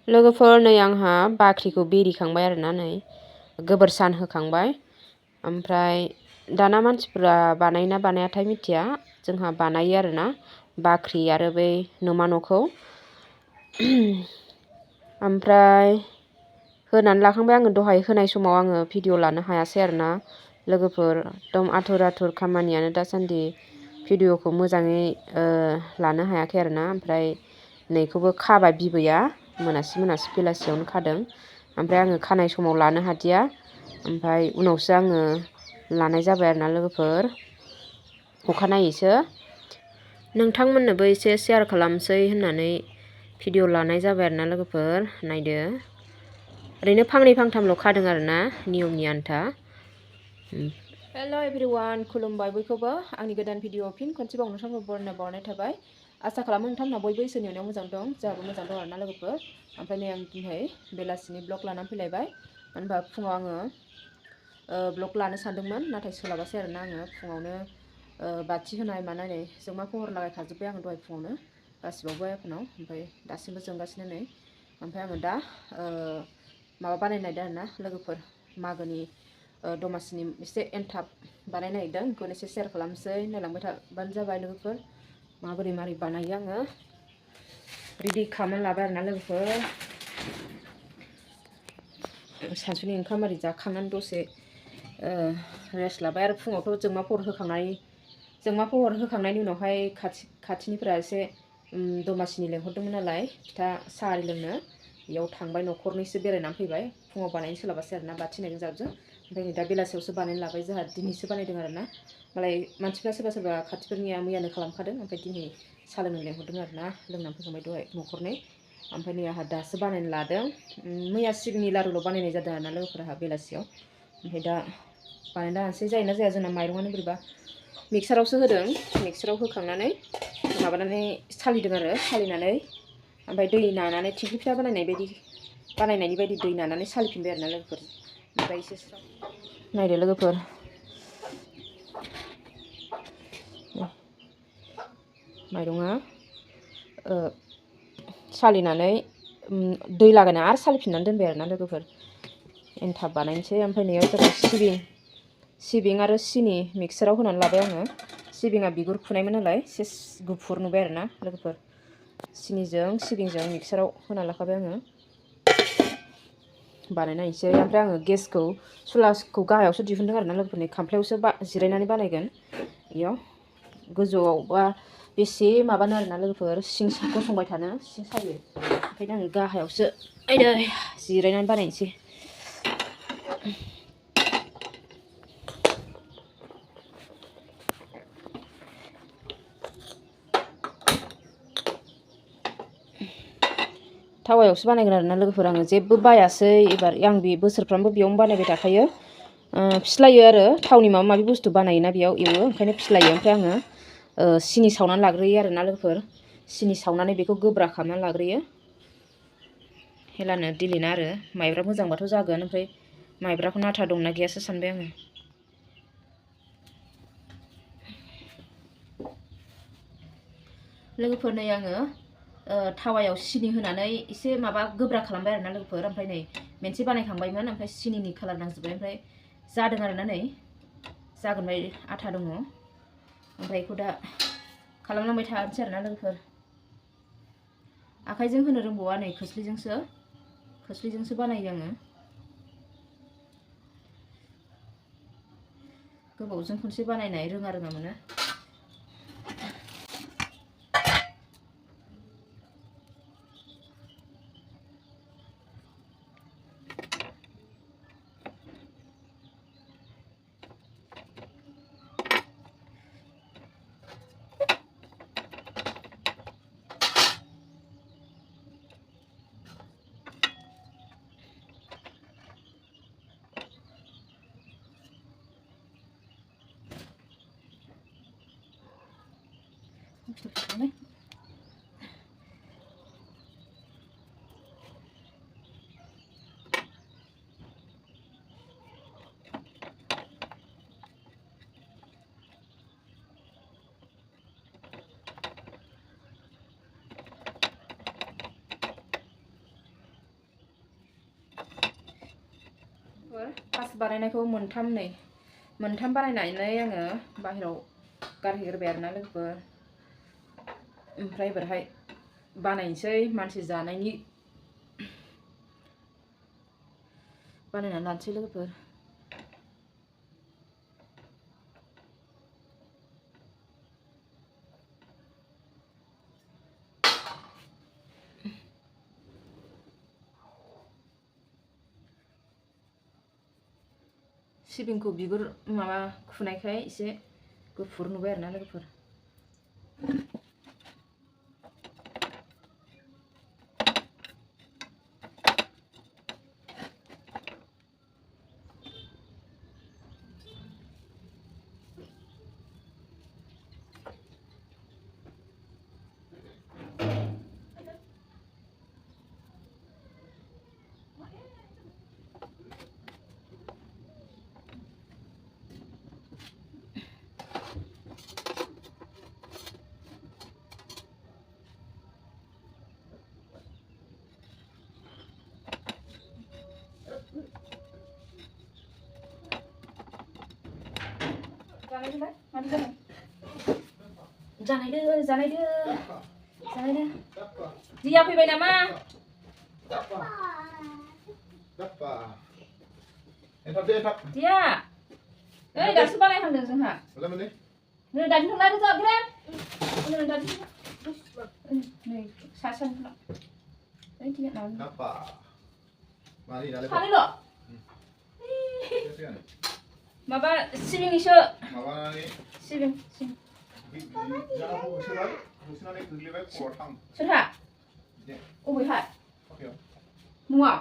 लोगोफोर नै आंहा बाख्रिखौ बेरिखांबाय आरोना नै गोबोर सान होखांबाय ओमफ्राय दाना मानसिफोरा बानायोना बानायाथाय मिथिया जोंहा बानायो आरोना बाख्रि आरो बै न'मा न'खौ ओमफ्राय होनानै लाखांबाय आङो दहाय होनाय समाव आङो भिडिअ लानो हायासै आरोना लोगोफोर एकदम आथुर आथुर खामानियानो दासान्दि भिडिअखौ मोजाङै लानो हायाखै आरोना ओमफ्राय नैखौबो खाबाय बिबैया मोनासि बेलासियावनो खादों ओमफ्राय आङो खानाय समाव लानो हादिया ओमफ्राय उनावसो आङो लानाय जाबाय आरोना लोगोफोर अखानायैसो नोंथांमोननोबो एसे शेयार खालामसै होननानै भिडिअ लानाय जाबाय आरोना लोगोफोर नायदो ओरैनो फांनै फांथामल' खादों आरोना नियमनि आन्था हेल' एभ्रिवान खुलुमबाय बयखौबो आंनि गोदान भिडिअ फिन खनसेबाव नोंथांखौ बरायना बावनाय थाबाय आसा खालामो नोंथांमोना बयबो इसोरनि अननायाव मोजां दं जोंहाबो मोजां दं आरोना लोगोफोर ओमफ्राय नै आं दिनै बेलासिनि ब्लग लानानै फैलायबाय मानो होनबा फुङाव आङो ब्लग लानो सानदोंमोन नाथाय सोलाबासै आरोना आङो फुङावनो बाथि होनाय मानाय नै जोंमा फहर लागायखाजोब्बाय आङो दहाय फुङावनो गासिबावबो आइफोनाव ओमफ्राय दासिमबो जोंगासिनो नै ओमफ्राय आङो दा माबा बानायनो नागिरदों आरोना लोगोफोर मागोनि दमासिनि एसे एनथाब बानायनो नागिरदों बेखौनो एसे शेयार खालामसै नायलांबाय थाबानो जाबाय लोगोफोर माबोरै मारै बानायो आङो रेडि खालामनानै लाबाय आरोना लोगोफोर सानसुनि ओंखाम आरि जाखांनानै दसे रेस्ट लाबाय आरो फुङावथ' जोंमा फहर होखांनायनि उनावहाय खाथिनिफ्रा एसे दमासिनि लेंहरदोंमोन नालाय फिथा साहा लोंनो बेयाव थांबाय न'खरनैसो बेरायनानै फैबाय फुङाव बानायनो सोलाबासै आरोना बाथि होनायजों जाबजों ओमफ्राय नै दा बेलासियावसो बानायनो लाबाय जोंहा दिनैसो बानायदों आरोना मालाय मानसिफ्रा सोरबा खाथिफोरनिया मैयानो खालामखादों ओमफ्राय दिनै साहा लोंनो लेंहरदों आरोना लोंनानै फैखांबाय दहाय न'खरनै ओमफ्राय नै आंहा दासो बानायनो लादों मैया सिबिंनि लारुल' बानायनाय जादों आरोना लोगोफोरहा बेलासियाव ओमफ्राय दा बानायनो हानोसै जायोना जाया जोंना माइरङानो बोरैबा मिक्सारावसो होदों मिक्साराव होखांनानै माबानानै सालिदों आरो सालिनानै ओमफ्राय दै नानानै थिंख्लि फिथा बानायनायनि बायदि दै नानानै सालिफिनबाय आरोना लोगोफोर ओमफ्राय एसे नायदो लोगोफोर माइरङा सालिनानै दै लागायना आरो सालिफिननानै दोनबाय आरोना लोगोफोर एन्थाब बानायनोसै ओमफ्राय नैयाव जाबाय सिबिं आरो सिनि मिक्साराव होनानै लाबाय आङो सिबिङा बिगुर खुनायमोन नालाय एसे गुफुर नुबाय आरोना लोगोफोर सिनिजों सिबिंजों मिक्साराव होना लाखाबाय आङो बानायनायसै ओमफ्राय आङो गेसखौ सुलाखौ गाहायावसो दिहुनदों आरोना लोगोफोरनि खामफ्लायावसो जिरायनानै बानायगोन बेयाव गोजौआवबा बेसे माबानो आरोना लोगोफोर सिं गसंबाय थानो सिं सायो ओंखायनो आङो गाहायावसो आयदै जिरायनानै बानायनोसै थावायावसो बानायगोन आरोना लोगोफोर आङो जेबो बायासै एबार आं बे बोसोरफ्रामबो बेयावनो बानायबाय थाखायो फिस्लायो आरो थावनि माबा माबि बुस्थु बानायोना बेयाव एवो ओंखायनो फिस्लायो ओमफ्राय आङो सिनि सावनानै लाग्रोयो आरोना लोगोफोर सिनि सावनानै बेखौ गोब्रा खालामनानै लाग्रोयो हेलानो दिलेना आरो माइब्रा मोजांबाथ' जागोन ओमफ्राय माइब्राखौ आथा दंना गैयासो सानबाय आङो लोगोफोर नै आङो थावायाव सिनि होनानै एसे माबा गोब्रा खालामबाय आरोना लोगोफोर ओमफ्राय नै मोनसे बानायखांबायमोन ओमफ्राय सिनिनि कालार नांजोब्बाय ओमफ्राय जादों आरोना नै जागोन बायदि आथा दङ ओमफ्राय बेखौ दा खालामलांबाय थानोसै आरोना लोगोफोर आखाइजों होनो रोंबावा नै खोस्लिजोंसो बानायो आङो गोबावजों खनसे बानायनाय रोङा मोनो बानायनायखौ मोनथाम बानायनानै आङो बाहेराव गारहैग्रोबाय आरोना लोगोफोर ओमफ्राय एबारहाय बानायनोसै मानसि जानायनि बानायनानै लानोसै लोगोफोर सिबिंखौ बिगुर माबा खुनायखाय एसे गुफुर नुबाय आरोना लोगोफोर जानायदो दिया फैबाय नामा दिया ओइ दासो बानायहांदों जोंहा नै दानि थांला रोजाबग्रा नै सासेन ओइ दिया सानैल' माबा सिबिंनिसो सिबिं सोरहा अबेहा न'आव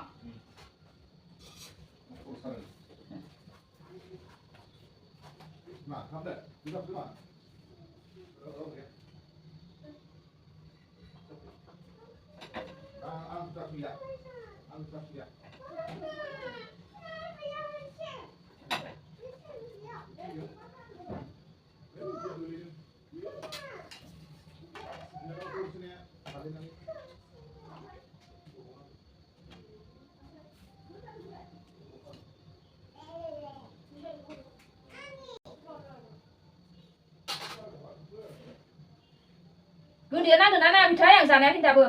गोदैया नांदोंना नाङाखैथाय आं जानायाखै दाबो